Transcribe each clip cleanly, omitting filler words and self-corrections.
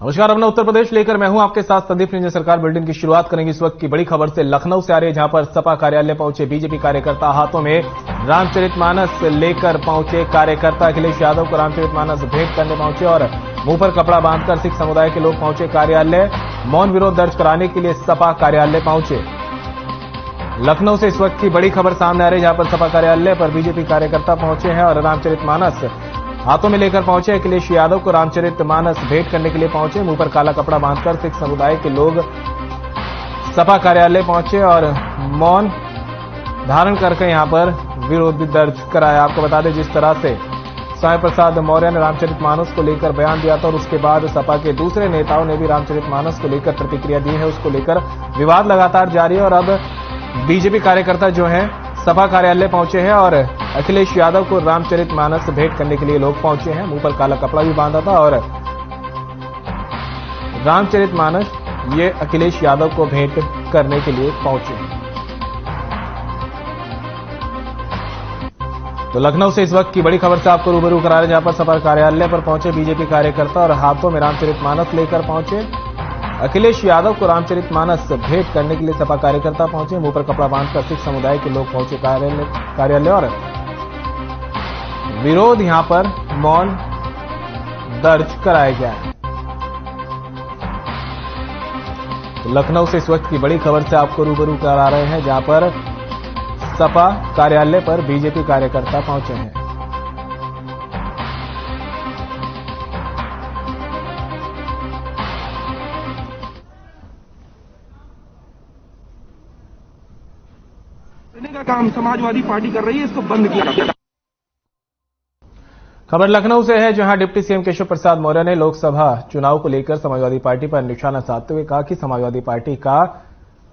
नमस्कार, अपना उत्तर प्रदेश लेकर मैं हूं आपके साथ संदीप निंजा। सरकार बुलेटिन की शुरुआत करेंगे इस वक्त की बड़ी खबर से। लखनऊ से आ रही है, जहां पर सपा कार्यालय पहुंचे बीजेपी कार्यकर्ता। हाथों में रामचरितमानस लेकर पहुंचे कार्यकर्ता। अखिलेश यादव को रामचरितमानस भेंट करने पहुंचे और मुंह पर कपड़ा बांधकर सिख समुदाय के लोग पहुंचे कार्यालय। मौन विरोध दर्ज कराने के लिए सपा कार्यालय पहुंचे। लखनऊ से इस वक्त की बड़ी खबर सामने आ रही है, जहां पर सपा कार्यालय पर बीजेपी कार्यकर्ता पहुंचे हैं और रामचरितमानस हाथों में लेकर पहुंचे। अखिलेश यादव को रामचरितमानस भेंट करने के लिए पहुंचे। मुंह पर काला कपड़ा बांधकर सिख समुदाय के लोग सपा कार्यालय पहुंचे और मौन धारण करके यहां पर विरोध भी दर्ज कराया। आपको बता दें, जिस तरह से स्वामी प्रसाद मौर्य ने रामचरितमानस को लेकर बयान दिया था और उसके बाद सपा के दूसरे नेताओं ने भी रामचरितमानस को लेकर प्रतिक्रिया दी है, उसको लेकर विवाद लगातार जारी है। और अब बीजेपी कार्यकर्ता जो हैं सपा कार्यालय पहुंचे हैं और अखिलेश यादव को रामचरितमानस भेंट करने के लिए लोग पहुंचे हैं। मुंह पर काला कपड़ा भी बांधा था और रामचरितमानस ये अखिलेश यादव को भेंट करने के लिए पहुंचे हैं। तो लखनऊ से इस वक्त की बड़ी खबर से आपको रूबरू करा रहे हैं, जहां पर सपा कार्यालय पर पहुंचे बीजेपी कार्यकर्ता और हाथों में रामचरितमानस लेकर पहुंचे। अखिलेश यादव को रामचरितमानस भेंट करने के लिए सपा कार्यकर्ता पहुंचे। मुंह पर कपड़ा बांधकर सिख समुदाय के लोग पहुंचे कार्यालय और विरोध यहां पर मौन दर्ज कराया गया है। तो लखनऊ से इस वक्त की बड़ी खबर से आपको रूबरू करा रहे हैं, जहां पर सपा कार्यालय पर बीजेपी कार्यकर्ता पहुंचे हैं। का काम समाजवादी पार्टी कर रही है, इसको बंद किया जाए। खबर लखनऊ से है, जहां डिप्टी सीएम केशव प्रसाद मौर्य ने लोकसभा चुनाव को लेकर समाजवादी पार्टी पर निशाना साधते हुए कहा कि समाजवादी पार्टी का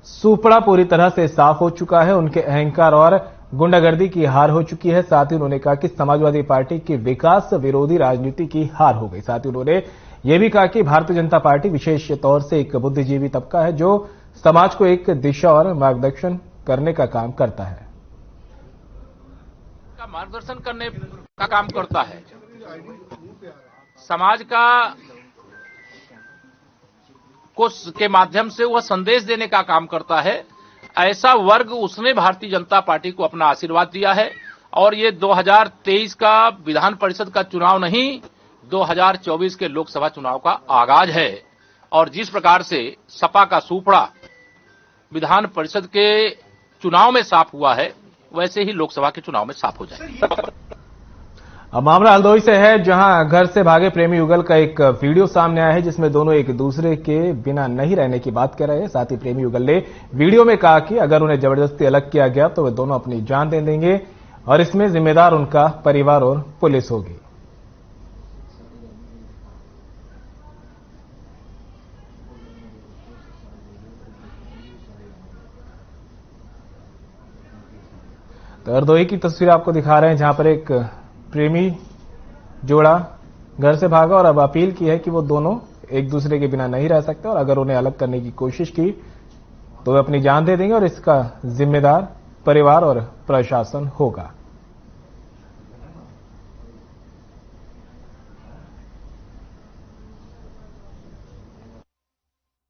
सूपड़ा पूरी तरह से साफ हो चुका है। उनके अहंकार और गुंडागर्दी की हार हो चुकी है। साथ ही उन्होंने कहा कि समाजवादी पार्टी की विकास विरोधी राजनीति की हार हो गई। साथ ही उन्होंने यह भी कहा कि भारतीय जनता पार्टी विशेष तौर से एक बुद्धिजीवी तबका है, जो समाज को एक दिशा और मार्गदर्शन करने का काम करता है। मार्गदर्शन करने का काम करता है, समाज का के माध्यम से वह संदेश देने का काम करता है। ऐसा वर्ग उसने भारतीय जनता पार्टी को अपना आशीर्वाद दिया है। और ये 2023 का विधान परिषद का चुनाव नहीं, 2024 के लोकसभा चुनाव का आगाज है। और जिस प्रकार से सपा का सूपड़ा विधान परिषद के चुनाव में साफ हुआ है, वैसे ही लोकसभा के चुनाव में साफ हो जाए। अब मामला हल्द्वानी से है, जहां घर से भागे प्रेमी युगल का एक वीडियो सामने आया है, जिसमें दोनों एक दूसरे के बिना नहीं रहने की बात कर रहे हैं। साथ ही प्रेमी युगल ने वीडियो में कहा कि अगर उन्हें जबरदस्ती अलग किया गया तो वे दोनों अपनी जान दे देंगे और इसमें जिम्मेदार उनका परिवार और पुलिस होगी। तो हरदोई की तस्वीर आपको दिखा रहे हैं, जहां पर एक प्रेमी जोड़ा घर से भागा और अब अपील की है कि वो दोनों एक दूसरे के बिना नहीं रह सकते और अगर उन्हें अलग करने की कोशिश की तो वे अपनी जान दे देंगे और इसका जिम्मेदार परिवार और प्रशासन होगा।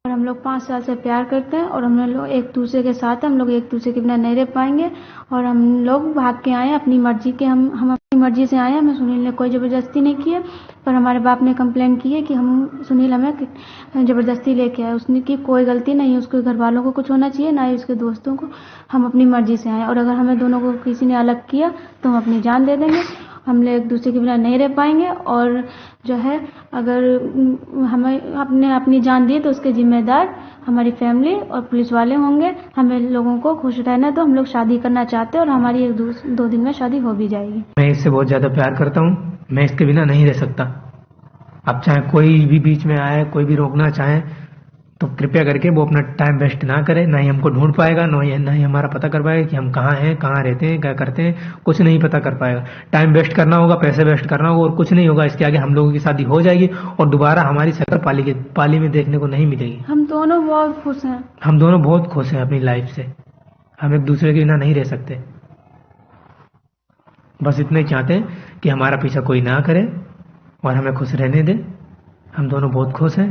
हम लोग 5 साल से प्यार करते हैं और हम लोग एक दूसरे के साथ, हम लोग एक दूसरे के बिना नहीं रह पाएंगे। और हम लोग भाग के आए अपनी मर्जी के, हम अपनी मर्जी से आए। हमें सुनील ने कोई जबरदस्ती नहीं की है, पर हमारे बाप ने कंप्लेंट की है कि सुनील हमें जबरदस्ती लेके आए। उसने की कोई गलती नहीं है, उसके घर वालों को कुछ होना चाहिए, ना ही उसके दोस्तों को। हम अपनी मर्जी से आए और अगर हमें दोनों को किसी ने अलग किया तो हम अपनी जान दे देंगे। हम लोग एक दूसरे के बिना नहीं रह पाएंगे और जो है, अगर हमें अपनी जान दी तो उसके जिम्मेदार हमारी फैमिली और पुलिस वाले होंगे। हमें लोगों को खुश रहना, तो हम लोग शादी करना चाहते हैं और हमारी 1-2 दिन में शादी हो भी जाएगी। मैं इससे बहुत ज्यादा प्यार करता हूँ, मैं इसके बिना नहीं रह सकता। अब चाहे कोई भी बीच में आए, कोई भी रोकना चाहे, तो कृपया करके वो अपना टाइम वेस्ट ना करे। ना ही हमको ढूंढ पाएगा, ना ही हमारा पता कर पाएगा कि हम कहाँ हैं, कहाँ रहते हैं, क्या करते हैं, कुछ नहीं पता कर पाएगा। टाइम वेस्ट करना होगा, पैसे वेस्ट करना होगा और कुछ नहीं होगा। इसके आगे हम लोगों की शादी हो जाएगी और दोबारा हमारी शक्ल पाली में देखने को नहीं मिलेगी। हम दोनों बहुत खुश हैं। हम दोनों बहुत खुश हैं अपनी लाइफ से। हम एक दूसरे के बिना नहीं रह सकते। बस इतना ही चाहते हैं कि हमारा पीछा कोई ना करे और हमें खुश रहने दे। हम दोनों बहुत खुश हैं।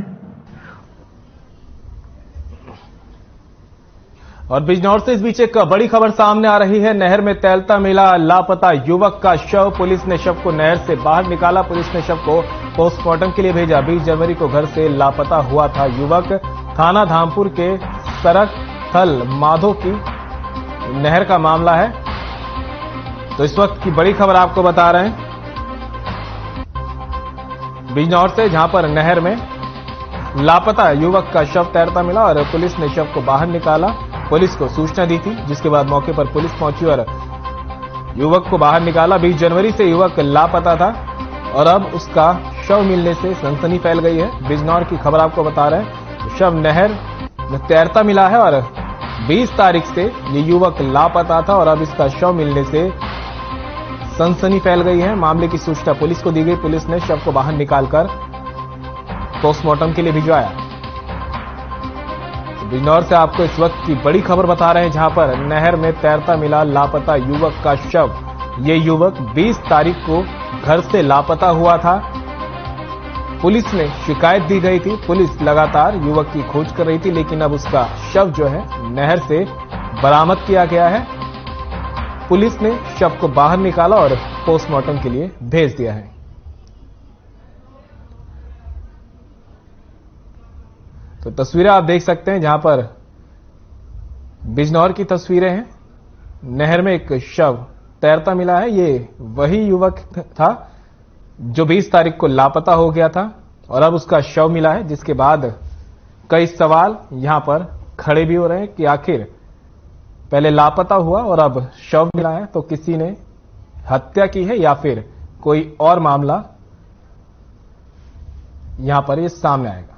और बिजनौर से इस बीच एक बड़ी खबर सामने आ रही है। नहर में तैरता मिला लापता युवक का शव। पुलिस ने शव को नहर से बाहर निकाला। पुलिस ने शव को पोस्टमार्टम के लिए भेजा। 20 जनवरी को घर से लापता हुआ था युवक। थाना धामपुर के सरक थल माधो की नहर का मामला है। तो इस वक्त की बड़ी खबर आपको बता रहे हैं बिजनौर से, जहां पर नहर में लापता युवक का शव तैरता मिला और पुलिस ने शव को बाहर निकाला। पुलिस को सूचना दी थी, जिसके बाद मौके पर पुलिस पहुंची और युवक को बाहर निकाला। 20 जनवरी से युवक लापता था और अब उसका शव मिलने से सनसनी फैल गई है। बिजनौर की खबर आपको बता रहे हैं। शव नहर में तैरता मिला है और 20 तारीख से ये युवक लापता था और अब इसका शव मिलने से सनसनी फैल गई है। मामले की सूचना पुलिस को दी गई। पुलिस ने शव को बाहर निकालकर पोस्टमार्टम के लिए भिजवाया। बिजनौर से आपको इस वक्त की बड़ी खबर बता रहे हैं, जहां पर नहर में तैरता मिला लापता युवक का शव। ये युवक 20 तारीख को घर से लापता हुआ था। पुलिस ने शिकायत दी गई थी। पुलिस लगातार युवक की खोज कर रही थी, लेकिन अब उसका शव जो है नहर से बरामद किया गया है। पुलिस ने शव को बाहर निकाला और पोस्टमार्टम के लिए भेज दिया है। तो तस्वीरें आप देख सकते हैं, जहां पर बिजनौर की तस्वीरें हैं। नहर में एक शव तैरता मिला है। ये वही युवक था जो 20 तारीख को लापता हो गया था और अब उसका शव मिला है, जिसके बाद कई सवाल यहां पर खड़े भी हो रहे हैं कि आखिर पहले लापता हुआ और अब शव मिला है, तो किसी ने हत्या की है या फिर कोई और मामला यहां पर ये सामने आएगा।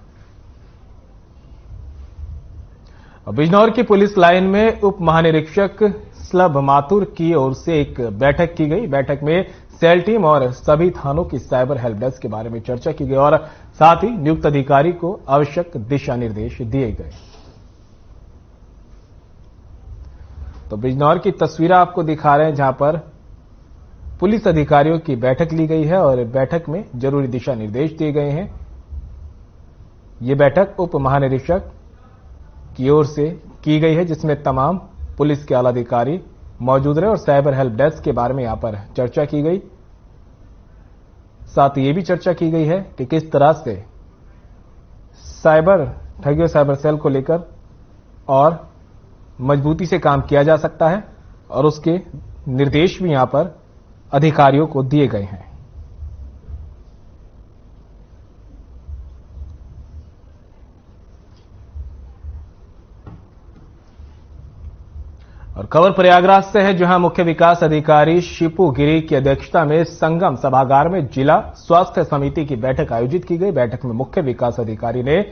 बिजनौर की पुलिस लाइन में उप महानिरीक्षक स्लभ माथुर की ओर से एक बैठक की गई। बैठक में सेल टीम और सभी थानों की साइबर हेल्प डेस्क के बारे में चर्चा की गई और साथ ही नियुक्त अधिकारी को आवश्यक दिशा निर्देश दिए गए। तो बिजनौर की तस्वीरें आपको दिखा रहे हैं, जहां पर पुलिस अधिकारियों की बैठक ली गई है और बैठक में जरूरी दिशा निर्देश दिए गए हैं। ये बैठक उप महानिरीक्षक की ओर से की गई है, जिसमें तमाम पुलिस के आला अधिकारी मौजूद रहे और साइबर हेल्प डेस्क के बारे में यहां पर चर्चा की गई। साथ ही ये भी चर्चा की गई है कि किस तरह से साइबर ठगी, साइबर सेल को लेकर और मजबूती से काम किया जा सकता है और उसके निर्देश भी यहां पर अधिकारियों को दिए गए हैं। और खबर प्रयागराज से है, जहां मुख्य विकास अधिकारी शिपू गिरी की अध्यक्षता में संगम सभागार में जिला स्वास्थ्य समिति की बैठक आयोजित की गई। बैठक में मुख्य विकास अधिकारी ने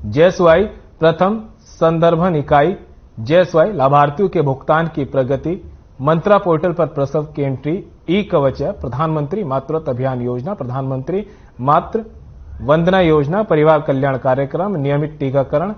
जेएसवाई प्रथम संदर्भन इकाई, जेएसवाई लाभार्थियों के भुगतान की प्रगति, मंत्रा पोर्टल पर प्रसव की एंट्री, ई कवच, प्रधानमंत्री मातृत्व अभियान योजना, प्रधानमंत्री मातृ वंदना योजना, परिवार कल्याण कार्यक्रम, नियमित टीकाकरण,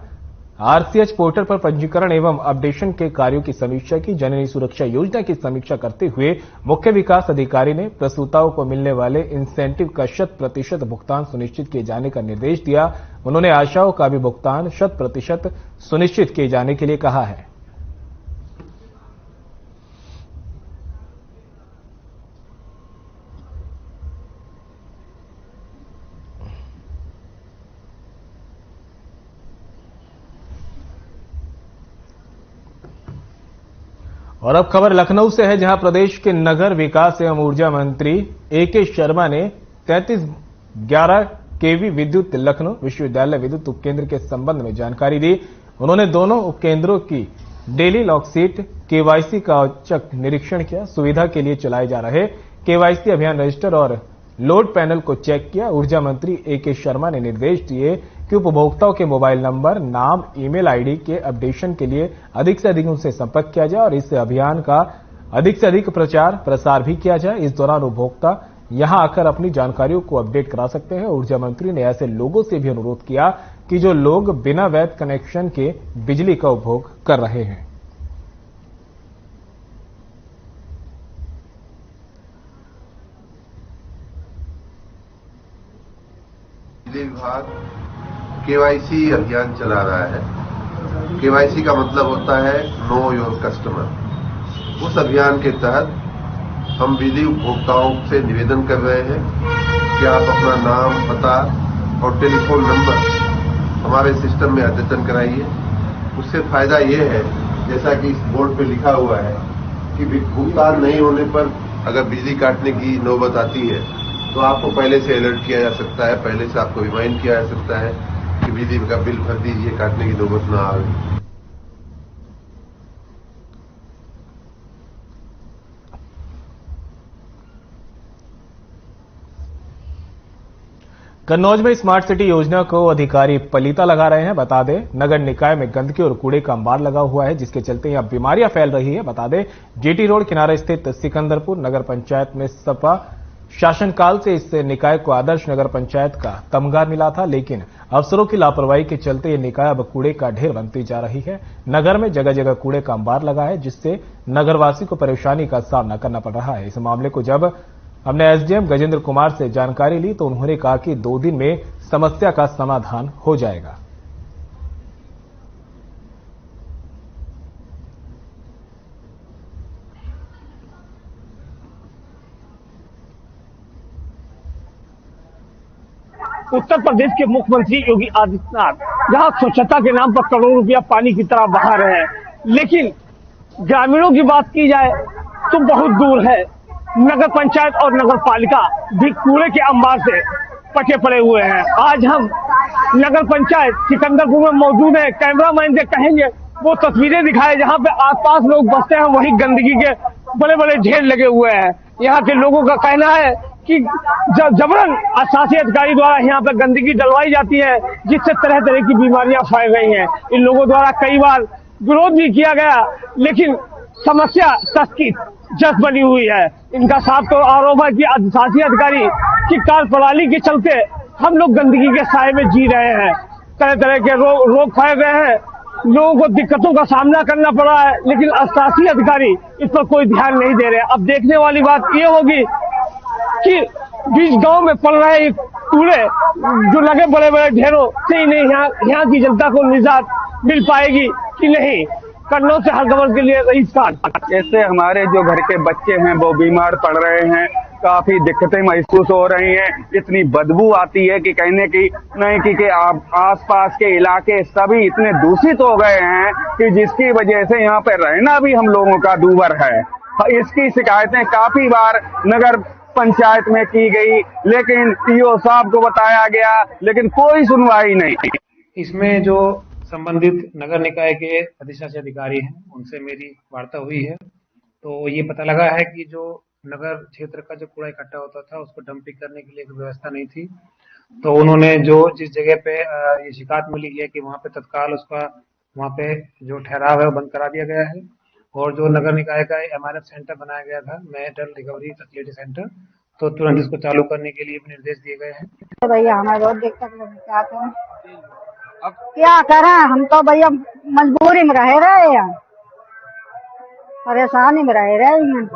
आरसीएच पोर्टल पर पंजीकरण एवं अपडेशन के कार्यों की समीक्षा की। जननी सुरक्षा योजना की समीक्षा करते हुए मुख्य विकास अधिकारी ने प्रसूताओं को मिलने वाले इंसेंटिव का 100% भुगतान सुनिश्चित किए जाने का निर्देश दिया। उन्होंने आशाओं का भी भुगतान 100% सुनिश्चित किए जाने के लिए कहा है। और अब खबर लखनऊ से है, जहां प्रदेश के नगर विकास एवं ऊर्जा मंत्री एके शर्मा ने 3311 केवी विद्युत लखनऊ विश्वविद्यालय विद्युत उपकेंद्र के संबंध में जानकारी दी। उन्होंने दोनों उपकेंद्रों की डेली लॉकशीट केवाईसी का औचक निरीक्षण किया। सुविधा के लिए चलाए जा रहे केवाईसी अभियान रजिस्टर और लोड पैनल को चेक किया। ऊर्जा मंत्री एके शर्मा ने निर्देश दिए कि उपभोक्ताओं के मोबाइल नंबर, नाम, ईमेल आईडी के अपडेशन के लिए अधिक से अधिक उनसे संपर्क किया जाए और इस अभियान का अधिक से अधिक प्रचार प्रसार भी किया जाए। इस दौरान उपभोक्ता यहां आकर अपनी जानकारियों को अपडेट करा सकते हैं। ऊर्जा मंत्री ने ऐसे लोगों से भी अनुरोध किया कि जो लोग बिना वैध कनेक्शन के बिजली का उपभोग कर रहे हैं। बिजली विभाग केवाईसी अभियान चला रहा है केवाईसी का मतलब होता है नो योर कस्टमर। उस अभियान के तहत हम बिजली उपभोक्ताओं से निवेदन कर रहे हैं कि आप अपना नाम, पता और टेलीफोन नंबर हमारे सिस्टम में अद्यतन कराइए। उससे फायदा ये है, जैसा कि इस बोर्ड पे लिखा हुआ है कि भुगतान नहीं होने पर अगर बिजली काटने की नौबत आती है तो आपको पहले से अलर्ट किया जा सकता है, पहले से आपको रिमाइंड किया जा सकता है कि बिजली का बिल भर दीजिए, काटने की नौबत ना आए। कन्नौज में स्मार्ट सिटी योजना को अधिकारी पलीता लगा रहे हैं। बता दें, नगर निकाय में गंदगी और कूड़े का अंबार लगा हुआ है, जिसके चलते यहां बीमारियां फैल रही है। बता दें, जीटी रोड किनारे स्थित सिकंदरपुर नगर पंचायत में सपा शासनकाल से इस निकाय को आदर्श नगर पंचायत का तमगा मिला था, लेकिन अफसरों की लापरवाही के चलते ये निकाय अब कूड़े का ढेर बनती जा रही है। नगर में जगह जगह कूड़े का अंबार लगा है, जिससे नगरवासी को परेशानी का सामना करना पड़ रहा है। इस मामले को जब हमने एसडीएम गजेंद्र कुमार से जानकारी ली तो उन्होंने कहा कि 2 दिन में समस्या का समाधान हो जाएगा। उत्तर प्रदेश के मुख्यमंत्री योगी आदित्यनाथ जहां स्वच्छता के नाम पर करोड़ों रुपया पानी की तरह बहा रहे हैं, लेकिन ग्रामीणों की बात की जाए तो बहुत दूर है। नगर पंचायत और नगर पालिका भी कूड़े के अंबार से पटे पड़े हुए हैं। आज हम नगर पंचायत सिकंदरपुर में मौजूद है। कैमरामैन से कहेंगे वो तस्वीरें दिखाए जहां पे आसपास लोग बसते हैं, वहीं गंदगी के बड़े बड़े ढेर लगे हुए हैं। यहाँ के लोगों का कहना है कि जबरन शासी अधिकारी द्वारा यहाँ पे गंदगी डलवाई जाती है, जिससे तरह तरह की बीमारियां फैल रही हैं। इन लोगों द्वारा कई बार विरोध भी किया गया, लेकिन समस्या तक की जस बनी हुई है। इनका साफ तो आरोप है कि शासी अधिकारी की कार्यप्रणाली के चलते हम लोग गंदगी के साए में जी रहे हैं। तरह तरह के रोग फैल रहे हैं, लोगों को दिक्कतों का सामना करना पड़ा है, लेकिन शासी अधिकारी इस पर कोई ध्यान नहीं दे रहे। अब देखने वाली बात ये होगी कि बीच गांव में पड़ रहे कूड़े जो लगे बड़े बड़े ढेरों से ही नहीं यहाँ की जनता को निजात मिल पाएगी कि नहीं। कन्नौज से हर खबर के लिए रईस खान। ऐसे हमारे जो घर के बच्चे हैं वो बीमार पड़ रहे हैं, काफी दिक्कतें महसूस हो रही हैं। इतनी बदबू आती है कि कहने की नहीं कि आसपास के इलाके सभी इतने दूषित हो गए हैं कि जिसकी वजह से यहाँ पे रहना भी हम लोगों का दूभर है। इसकी शिकायतें काफी बार नगर पंचायत में की गई, लेकिन ईओ साहब को बताया गया, लेकिन कोई सुनवाई नहीं। इसमें जो संबंधित नगर निकाय के अधिशासी अधिकारी हैं उनसे मेरी वार्ता हुई है, तो ये पता लगा है कि जो नगर क्षेत्र का जो कूड़ा इकट्ठा होता था उसको डंपिंग करने के लिए व्यवस्था नहीं थी। तो उन्होंने जो जिस जगह पे ये शिकायत मिली है कि वहाँ पे तत्काल उसका वहाँ पे जो ठहराव है वो बंद करा दिया गया है। और जो नगर निकाय का MRF सेंटर बनाया गया था, मेटल रिकवरी फैसिलिटी सेंटर, तो तुरंत इसको चालू करने के लिए भी निर्देश दिए गए हैं। तो भैया हमें बहुत दिक्कत लगी, क्या करें अब क्या करें, हम तो भैया मजबूरी में रह रहे हैं, परेशानी में रह रहे हैं।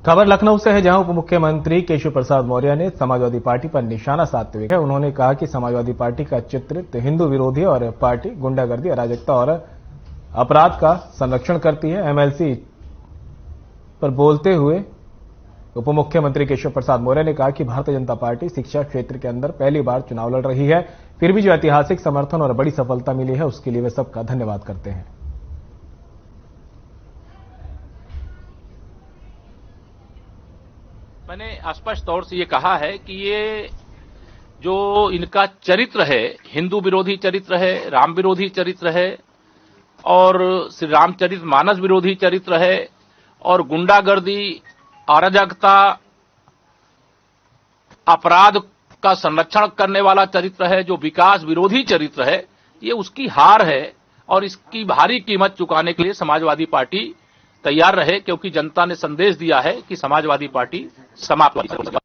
खबर लखनऊ से है, जहां उप मुख्यमंत्री केशव प्रसाद मौर्य ने समाजवादी पार्टी पर निशाना साधते हुए उन्होंने कहा कि समाजवादी पार्टी का चित्रित हिंदू विरोधी और पार्टी गुंडागर्दी, अराजकता और अपराध का संरक्षण करती है। एमएलसी पर बोलते हुए उप मुख्यमंत्री केशव प्रसाद मौर्य ने कहा कि भारतीय जनता पार्टी शिक्षा क्षेत्र के अंदर पहली बार चुनाव लड़ रही है, फिर भी जो ऐतिहासिक समर्थन और बड़ी सफलता मिली है उसके लिए वे सबका धन्यवाद करते हैं। मैंने स्पष्ट तौर से ये कहा है कि ये जो इनका चरित्र है, हिंदू विरोधी चरित्र है, राम विरोधी चरित्र है और श्री रामचरित मानस विरोधी चरित्र है और गुंडागर्दी, अराजकता, अपराध का संरक्षण करने वाला चरित्र है, जो विकास विरोधी चरित्र है, ये उसकी हार है और इसकी भारी कीमत चुकाने के लिए समाजवादी पार्टी तैयार रहे, क्योंकि जनता ने संदेश दिया है कि समाजवादी पार्टी समाप्त।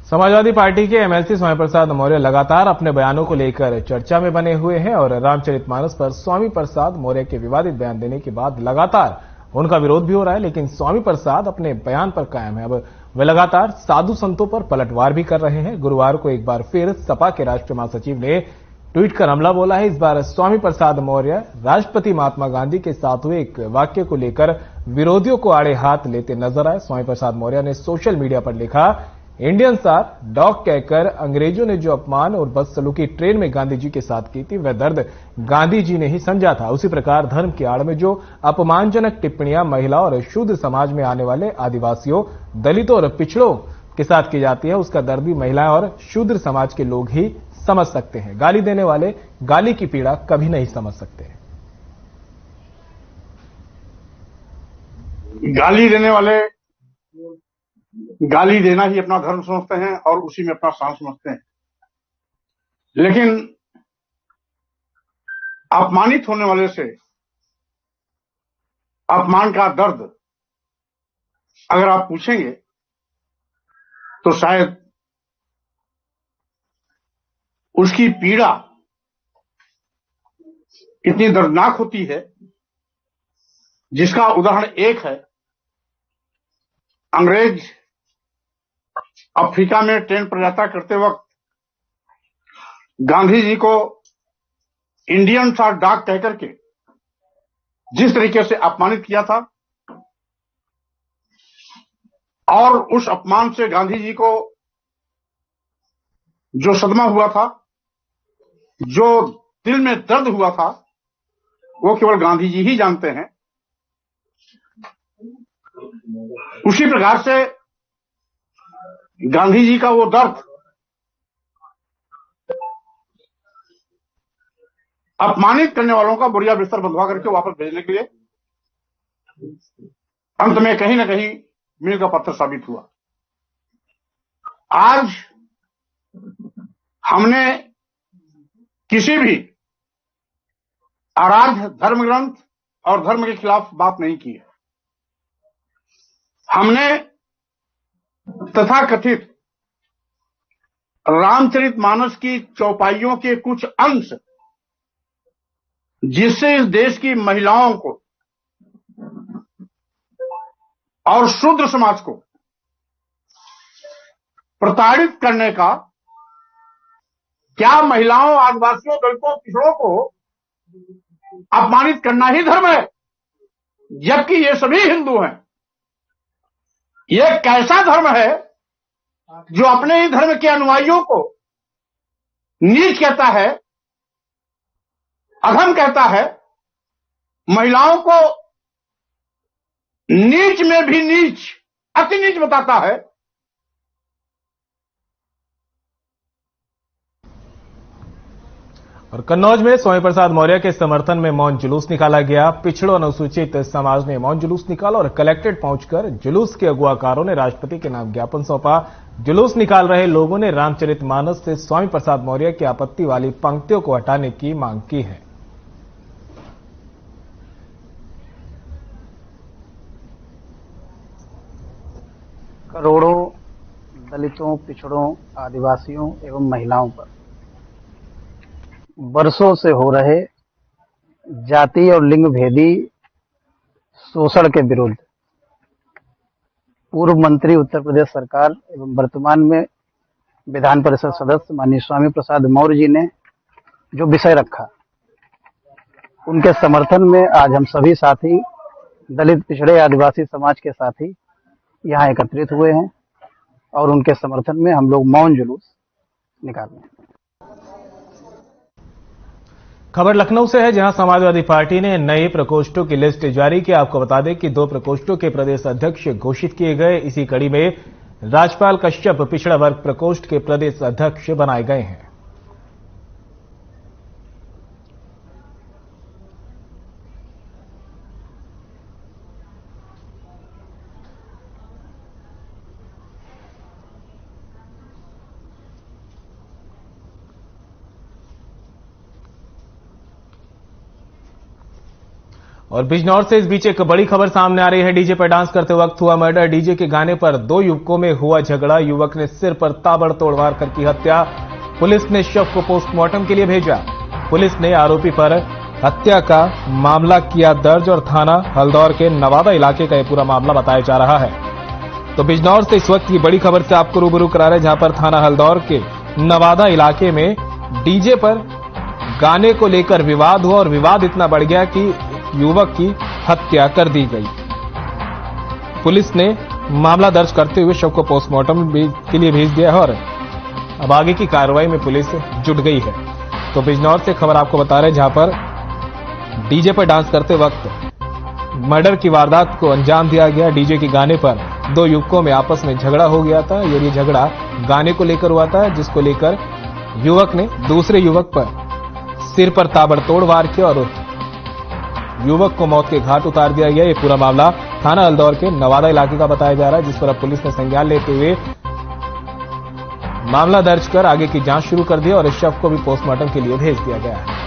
समाजवादी पार्टी के एमएलसी स्वामी प्रसाद मौर्य लगातार अपने बयानों को लेकर चर्चा में बने हुए हैं और रामचरितमानस पर स्वामी प्रसाद मौर्य के विवादित बयान देने के बाद लगातार उनका विरोध भी हो रहा है, लेकिन स्वामी प्रसाद अपने बयान पर कायम है। अब वे लगातार साधु संतों पर पलटवार भी कर रहे हैं। गुरुवार को एक बार फिर सपा के राष्ट्रीय महासचिव ने ट्वीट कर हमला बोला है। इस बार स्वामी प्रसाद मौर्य राष्ट्रपति महात्मा गांधी के साथ हुए एक वाक्य को लेकर विरोधियों को आड़े हाथ लेते नजर आए। स्वामी प्रसाद मौर्य ने सोशल मीडिया पर लिखा, इंडियंस आर डॉग कहकर अंग्रेजों ने जो अपमान और बदसलूकी ट्रेन में गांधी जी के साथ की थी, वह दर्द गांधी जी ने ही समझा था। उसी प्रकार धर्म की आड़ में जो अपमानजनक टिप्पणियां महिला और शूद्र समाज में आने वाले आदिवासियों, दलितों और पिछड़ों के साथ की जाती है, उसका दर्द भी महिलाएं और शूद्र समाज के लोग ही समझ सकते हैं। गाली देने वाले गाली की पीड़ा कभी नहीं समझ सकते। गाली देने वाले गाली देना ही अपना धर्म समझते हैं और उसी में अपना स्थान समझते हैं, लेकिन अपमानित होने वाले से अपमान का दर्द अगर आप पूछेंगे तो शायद उसकी पीड़ा इतनी दर्दनाक होती है, जिसका उदाहरण एक है। अंग्रेज अफ्रीका में ट्रेन पर यात्रा करते वक्त गांधी जी को इंडियंस और डॉग कहकर के जिस तरीके से अपमानित किया था, और उस अपमान से गांधी जी को जो सदमा हुआ था, जो दिल में दर्द हुआ था, वो केवल गांधी जी ही जानते हैं। उसी प्रकार से गांधी जी का वो दर्द अपमानित करने वालों का बुढ़िया बिस्तर बंधवा करके वापस भेजने के लिए अंत में कहीं ना कहीं मील का पत्थर साबित हुआ। आज हमने किसी भी आराध्य धर्म ग्रंथ और धर्म के खिलाफ बात नहीं की है। हमने तथाकथित रामचरितमानस की चौपाइयों के कुछ अंश, जिससे इस देश की महिलाओं को और शूद्र समाज को प्रताड़ित करने का, क्या महिलाओं, आदिवासियों, दलितों, पिछड़ों को अपमानित करना ही धर्म है, जबकि ये सभी हिंदू हैं। ये कैसा धर्म है जो अपने ही धर्म के अनुयायियों को नीच कहता है, अधम कहता है, महिलाओं को नीच में भी नीच, अति नीच बताता है। और कन्नौज में स्वामी प्रसाद मौर्य के समर्थन में मौन जुलूस निकाला गया। पिछड़ों अनुसूचित समाज ने मौन जुलूस निकाला और कलेक्ट्रेट पहुंचकर जुलूस के अगुवाकारों ने राष्ट्रपति के नाम ज्ञापन सौंपा। जुलूस निकाल रहे लोगों ने रामचरितमानस से स्वामी प्रसाद मौर्य की आपत्ति वाली पंक्तियों को हटाने की मांग की है। करोड़ों दलितों, पिछड़ों, आदिवासियों एवं महिलाओं पर वर्षों से हो रहे जाति और लिंग भेदी शोषण के विरुद्ध पूर्व मंत्री उत्तर प्रदेश सरकार एवं वर्तमान में विधान परिषद सदस्य माननीय स्वामी प्रसाद मौर्य जी ने जो विषय रखा, उनके समर्थन में आज हम सभी साथी दलित, पिछड़े, आदिवासी समाज के साथी यहाँ एकत्रित हुए हैं और उनके समर्थन में हम लोग मौन जुलूस निकाल रहे हैं। खबर लखनऊ से है, जहां समाजवादी पार्टी ने नए प्रकोष्ठों की लिस्ट जारी की। आपको बता दें कि 2 प्रकोष्ठों के प्रदेश अध्यक्ष घोषित किए गए। इसी कड़ी में राजपाल कश्यप पिछड़ा वर्ग प्रकोष्ठ के प्रदेश अध्यक्ष बनाए गए हैं। और बिजनौर से इस बीच एक बड़ी खबर सामने आ रही है। डीजे पर डांस करते वक्त हुआ मर्डर। डीजे के गाने पर 2 युवकों में हुआ झगड़ा। युवक ने सिर पर ताबड़तोड़ वार कर की हत्या। पुलिस ने शव को पोस्टमार्टम के लिए भेजा। पुलिस ने आरोपी पर हत्या का मामला किया दर्ज और थाना हल्दौर के नवादा इलाके का यह पूरा मामला बताया जा रहा है। तो बिजनौर से इस वक्त की बड़ी खबर से आपको रूबरू करा रहे हैं, जहां पर थाना हल्दौर के नवादा इलाके में डीजे पर गाने को लेकर विवाद हुआ और विवाद इतना बढ़ गया कि युवक की हत्या कर दी गई। पुलिस ने मामला दर्ज करते हुए शव को पोस्टमार्टम के लिए भेज दिया है और अब आगे की कार्रवाई में पुलिस जुट गई है। तो बिजनौर से खबर आपको बता रहे हैं, जहां पर डीजे पर डांस करते वक्त मर्डर की वारदात को अंजाम दिया गया। डीजे के गाने पर दो युवकों में आपस में झगड़ा हो गया था। ये झगड़ा गाने को लेकर हुआ था, जिसको लेकर युवक ने दूसरे युवक पर सिर पर ताबड़तोड़ वार किया और युवक को मौत के घाट उतार दिया गया। ये पूरा मामला थाना हल्दौर के नवादा इलाके का बताया जा रहा है, जिस पर अब पुलिस ने संज्ञान लेते हुए मामला दर्ज कर आगे की जांच शुरू कर दी और इस शव को भी पोस्टमार्टम के लिए भेज दिया गया है।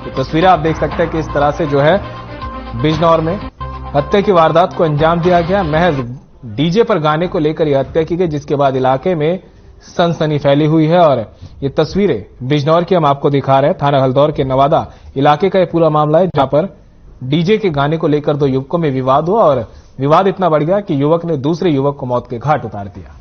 तो तस्वीरें आप देख सकते हैं कि इस तरह से जो है बिजनौर में हत्या की वारदात को अंजाम दिया गया। महज डीजे पर गाने को लेकर यह हत्या की गई, जिसके बाद इलाके में सनसनी फैली हुई है। और ये तस्वीरें बिजनौर की हम आपको दिखा रहे हैं। थाना हल्दौर के नवादा इलाके का यह पूरा मामला है, जहां पर डीजे के गाने को लेकर दो युवकों में विवाद हुआ और विवाद इतना बढ़ गया कि युवक ने दूसरे युवक को मौत के घाट उतार दिया।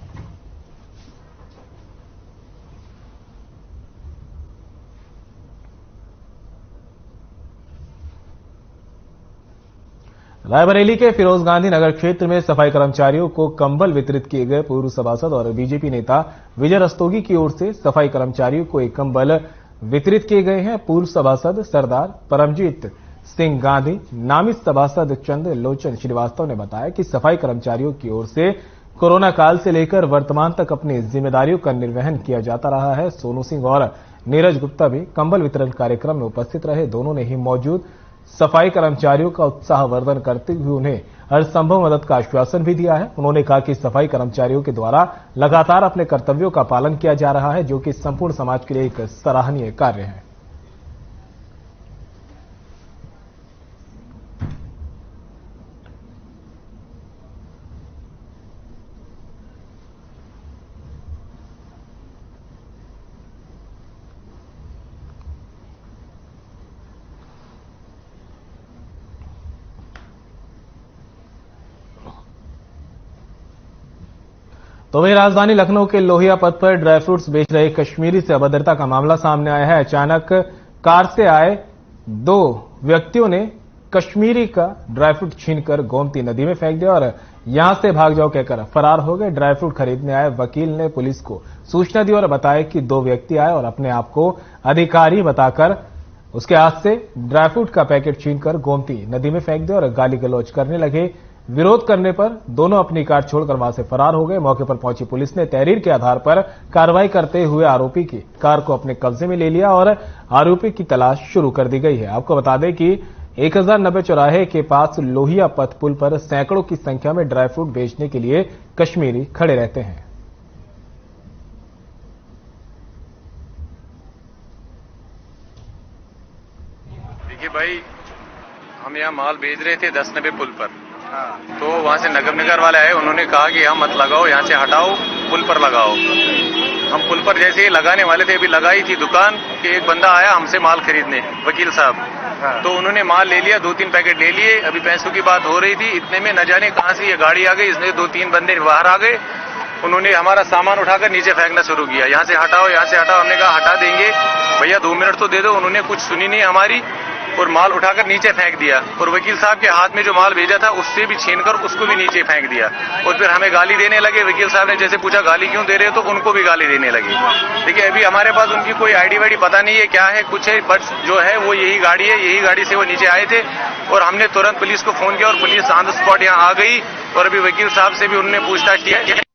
रायबरेली के फिरोज गांधी नगर क्षेत्र में सफाई कर्मचारियों को कंबल वितरित किए गए। पूर्व सभासद और बीजेपी नेता विजय रस्तोगी की ओर से सफाई कर्मचारियों को एक कंबल वितरित किए गए हैं। पूर्व सभासद सरदार परमजीत सिंह गांधी, नामित सभासद चंद्र लोचन श्रीवास्तव ने बताया कि सफाई कर्मचारियों की ओर से कोरोना काल से लेकर वर्तमान तक अपनी जिम्मेदारियों का निर्वहन किया जाता रहा है। सोनू सिंह और नीरज गुप्ता भी कंबल वितरण कार्यक्रम में उपस्थित रहे। दोनों ने ही मौजूद सफाई कर्मचारियों का उत्साहवर्धन करते हुए उन्हें हर संभव मदद का आश्वासन भी दिया है। उन्होंने कहा कि सफाई कर्मचारियों के द्वारा लगातार अपने कर्तव्यों का पालन किया जा रहा है, जो कि संपूर्ण समाज के लिए एक सराहनीय कार्य है। तो वही राजधानी लखनऊ के लोहिया पथ पर ड्राई फ्रूट्स बेच रहे कश्मीरी से अभद्रता का मामला सामने आया है। अचानक कार से आए दो व्यक्तियों ने कश्मीरी का ड्राई फ्रूट छीनकर गोमती नदी में फेंक दिया और यहां से भाग जाओ कहकर फरार हो गए। ड्राई फ्रूट खरीदने आए वकील ने पुलिस को सूचना दी और बताया कि दो व्यक्ति आए और अपने आप को अधिकारी बताकर उसके हाथ से ड्राई फ्रूट का पैकेट छीनकर गोमती नदी में फेंक दिया और गाली गलौज करने लगे। विरोध करने पर दोनों अपनी कार छोड़कर वहां से फरार हो गए। मौके पर पहुंची पुलिस ने तहरीर के आधार पर कार्रवाई करते हुए आरोपी की कार को अपने कब्जे में ले लिया और आरोपी की तलाश शुरू कर दी गई है। आपको बता दें कि 1090 चौराहे के पास लोहिया पथ पुल पर सैकड़ों की संख्या में ड्राई फ्रूट बेचने के लिए कश्मीरी खड़े रहते हैं। देखिए भाई, हम यहाँ माल बेच रहे थे 1090 पुल पर, तो वहां से नगर निगम वाले आए। उन्होंने कहा कि यहाँ मत लगाओ, यहाँ से हटाओ, पुल पर लगाओ। हम पुल पर जैसे ही लगाने वाले थे, अभी लगाई थी दुकान कि एक बंदा आया हमसे माल खरीदने, वकील साहब। तो उन्होंने माल ले लिया, 2-3 पैकेट ले लिए। अभी पैसों की बात हो रही थी, इतने में न जाने कहां से ये गाड़ी आ गई। इसमें 2-3 बंदे बाहर आ गए। उन्होंने हमारा सामान उठाकर नीचे फेंकना शुरू किया। यहाँ से हटाओ, यहाँ से हटाओ। हमने कहा हटा देंगे भैया, 2 मिनट तो दे दो। उन्होंने कुछ सुनी नहीं हमारी और माल उठाकर नीचे फेंक दिया। और वकील साहब के हाथ में जो माल भेजा था उससे भी छीनकर उसको भी नीचे फेंक दिया। और फिर हमें गाली देने लगे। वकील साहब ने जैसे पूछा गाली क्यों दे रहे हो, तो उनको भी गाली देने लगे। देखिए, अभी हमारे पास उनकी कोई आईडी वाईडी पता नहीं है क्या है, कुछ है, बट जो है वो यही गाड़ी है। यही गाड़ी से वो नीचे आए थे और हमने तुरंत पुलिस को फोन किया और पुलिस ऑन द स्पॉट यहाँ आ गई। और अभी वकील साहब से भी उन्होंने पूछताछ किया।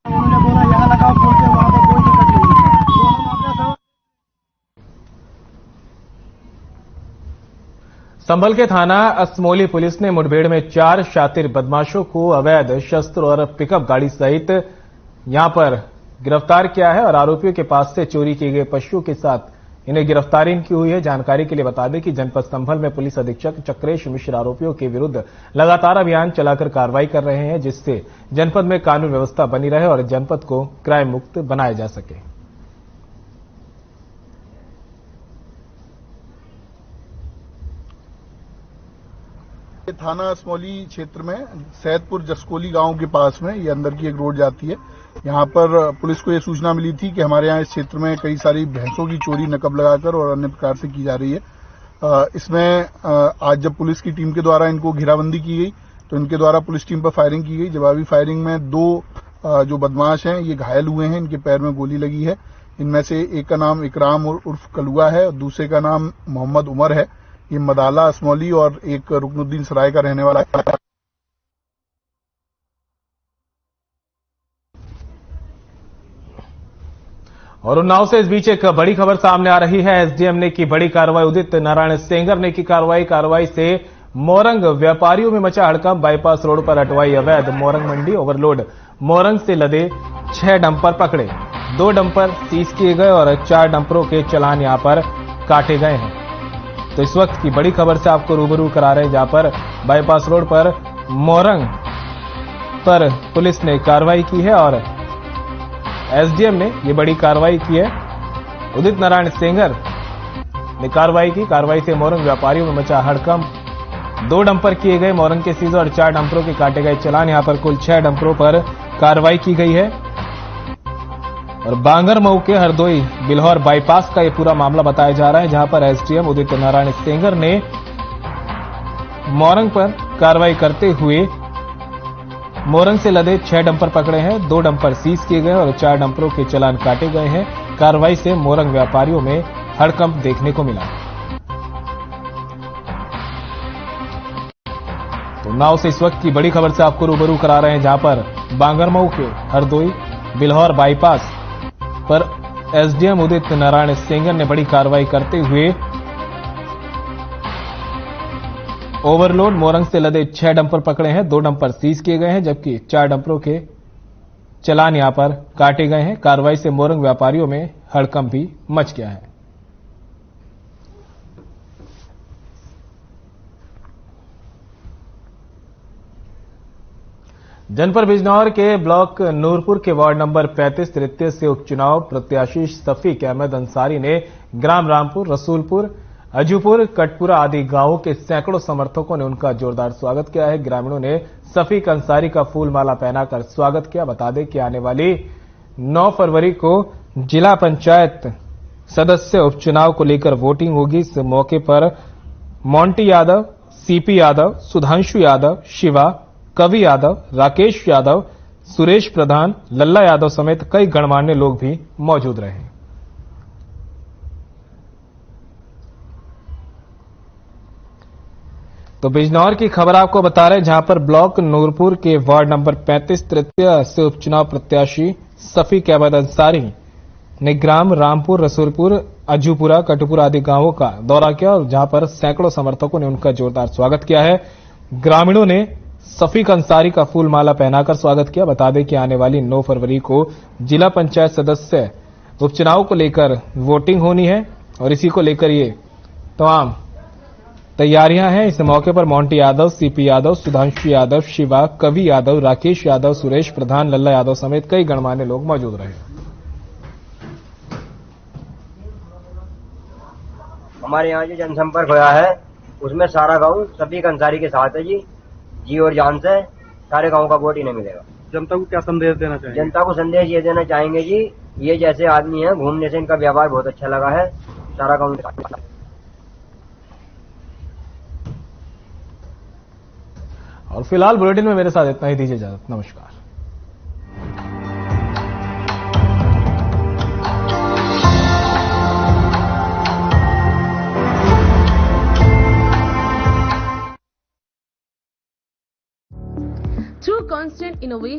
संभल के थाना असमोली पुलिस ने मुठभेड़ में 4 शातिर बदमाशों को अवैध शस्त्र और पिकअप गाड़ी सहित यहां पर गिरफ्तार किया है और आरोपियों के पास से चोरी किए गए पशुओं के साथ इन्हें गिरफ्तारी की हुई है। जानकारी के लिए बता दें कि जनपद संभल में पुलिस अधीक्षक चक्रेश मिश्र आरोपियों के विरुद्ध लगातार अभियान चलाकर कार्रवाई कर रहे हैं, जिससे जनपद में कानून व्यवस्था बनी रहे और जनपद को क्राइम मुक्त बनाया जा सके। थाना असमौली क्षेत्र में सैदपुर जसकोली गांव के पास में ये अंदर की एक रोड जाती है। यहाँ पर पुलिस को ये सूचना मिली थी कि हमारे यहाँ इस क्षेत्र में कई सारी भैंसों की चोरी नकब लगाकर और अन्य प्रकार से की जा रही है। इसमें आज जब पुलिस की टीम के द्वारा इनको घेराबंदी की गई तो इनके द्वारा पुलिस टीम पर फायरिंग की गई। जवाबी फायरिंग में 2 जो बदमाश हैं ये घायल हुए हैं, इनके पैर में गोली लगी है। इनमें से एक का नाम इकराम उर्फ कलुआ है और दूसरे का नाम मोहम्मद उमर है। ये मदाला असमौली और एक रुकनुद्दीन सराय का रहने वाला है। और उन्नाव से इस बीच एक बड़ी खबर सामने आ रही है। एसडीएम ने की बड़ी कार्रवाई, उदित नारायण सेंगर ने की कार्रवाई से मोरंग व्यापारियों में मचा हड़कंप। बाईपास रोड पर हटवाई अवैध मोरंग मंडी ओवरलोड। मोरंग से लदे 6 डंपर पकड़े, 2 डंपर सीज किए गए और 4 डंपरों के चालान यहां पर काटे गए हैं। तो इस वक्त की बड़ी खबर से आपको रूबरू करा रहे हैं, जहां पर बाईपास रोड पर मोरंग पर पुलिस ने कार्रवाई की है और एसडीएम ने ये बड़ी कार्रवाई की है। उदित नारायण सेंगर ने कार्रवाई से मोरंग व्यापारियों में मचा हड़कंप। 2 डंपर किए गए मोरंग के सीज और 4 डंपरों के काटे गए चालान। यहां पर कुल 6 डंपरों पर कार्रवाई की गई है। और बांगरमऊ के हरदोई बिल्हौर बाईपास का ये पूरा मामला बताया जा रहा है, जहां पर एसडीएम उदित नारायण सेंगर ने मोरंग पर कार्रवाई करते हुए मोरंग से लदे 6 डंपर पकड़े हैं, 2 डंपर सीज किए गए और 4 डंपरों के चालान काटे गए हैं। कार्रवाई से मोरंग व्यापारियों में हड़कंप देखने को मिला। तो नाव से इस वक्त की बड़ी खबर से आपको रूबरू करा रहे हैं, जहां पर बांगरमऊ के हरदोई बिल्हौर बाईपास पर एसडीएम उदित नारायण सेंगर ने बड़ी कार्रवाई करते हुए ओवरलोड मोरंग से लदे 6 डंपर पकड़े हैं, 2 डंपर सीज किए गए हैं, जबकि 4 डंपरों के चालान यहां पर काटे गए हैं। कार्रवाई से मोरंग व्यापारियों में हड़कंप भी मच गया है। जनपद बिजनौर के ब्लॉक नूरपुर के वार्ड नंबर 35 तृतीय से उपचुनाव प्रत्याशी शफीक अहमद अंसारी ने ग्राम रामपुर, रसूलपुर, अजूपुर, कटपुरा आदि गांवों के सैकड़ों समर्थकों ने उनका जोरदार स्वागत किया है। ग्रामीणों ने शफीक अंसारी का फूल माला पहनाकर स्वागत किया। बता दें कि आने वाली 9 फरवरी को जिला पंचायत सदस्य उपचुनाव को लेकर वोटिंग होगी। इस मौके पर मोंटी यादव, सीपी यादव, सुधांशु यादव, शिवा, कवि यादव, राकेश यादव, सुरेश प्रधान, लल्ला यादव समेत कई गणमान्य लोग भी मौजूद रहे। तो बिजनौर की खबर आपको बता रहे हैं, जहां पर ब्लॉक नूरपुर के वार्ड नंबर 35 तृतीय से उपचुनाव प्रत्याशी शफीक अहमद अंसारी ने ग्राम रामपुर, रसूलपुर, अजूपुरा, कटपुरा आदि गांवों का दौरा किया और जहां पर सैकड़ों समर्थकों ने उनका जोरदार स्वागत किया है। ग्रामीणों ने शफीक अंसारी का फूल माला पहनाकर स्वागत किया। बता दें कि आने वाली 9 फरवरी को जिला पंचायत सदस्य उपचुनाव को लेकर वोटिंग होनी है और इसी को लेकर ये तमाम तैयारियां हैं। इस मौके पर मोंटी यादव, सीपी यादव, सुधांशु यादव, शिवा, कवि यादव, राकेश यादव, सुरेश प्रधान, लल्ला यादव समेत कई गणमान्य लोग मौजूद रहे। हमारे यहाँ जो जनसंपर्क होया है उसमें सारा गांव शफीक अंसारी के साथ है जी और जान से सारे गांव का वोट इन्हें मिलेगा। जनता को क्या संदेश देना चाहिए? जनता को संदेश ये देना चाहेंगे जी, ये जैसे आदमी है घूमने से इनका व्यवहार बहुत अच्छा लगा है। सारा गांव और फिलहाल बुलेटिन में मेरे साथ इतना ही। दीजिए इजाजत, नमस्कार। Through constant innovation